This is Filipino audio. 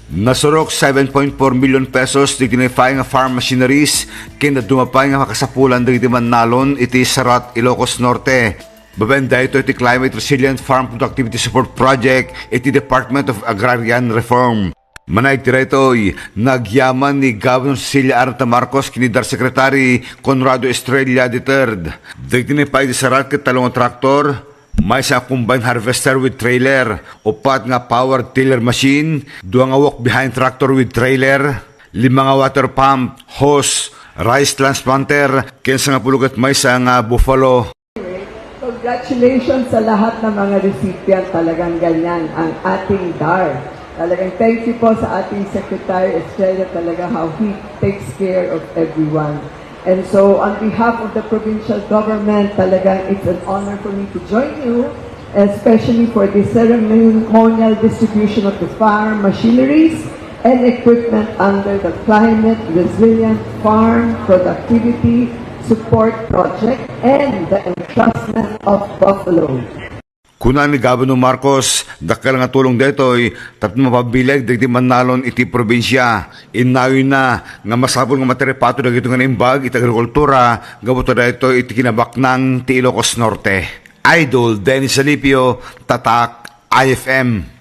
Nasurok 7.4 million pesos di tinify nga farm machineries kinda dumapay nga makasapulan di Manalon iti Sarat, Ilocos Norte. Babenda ito iti Climate Resilient Farm Productivity Support Project iti Department of Agrarian Reform. Manay tiretoy, nagyaman ni Governor Cecilia Arta Marcos kinidar Secretary Conrado Estrella III. Di tinify di Sarat kitalong traktor, may sa combine harvester with trailer, upat nga power tiller machine, 2 nga walk behind tractor with trailer, 5 nga water pump, hose, rice transplanter, kinsa nga pulugat may sa nga buffalo. Congratulations sa lahat ng mga recipient, talagang ganyan ang ating DAR. Talagang thank you po sa ating Secretary Estrella, talaga how he takes care of everyone. And so, on behalf of the provincial government, talagang it's an honor for me to join you, especially for the ceremonial distribution of the farm machineries and equipment under the Climate Resilient Farm Productivity Support Project and the entrustment of Buffalo. Kuna ni Governor Marcos, dakal nga tulong detoy, mapabilag dagiti Manalon iti probinsya. Inayon na nga masapol nga materepato dagito nga imbag iti agrikultura, gabuto detoy iti kinabaknang ti Ilocos Norte. Idol Dennis Salipio, Tatak, IFM.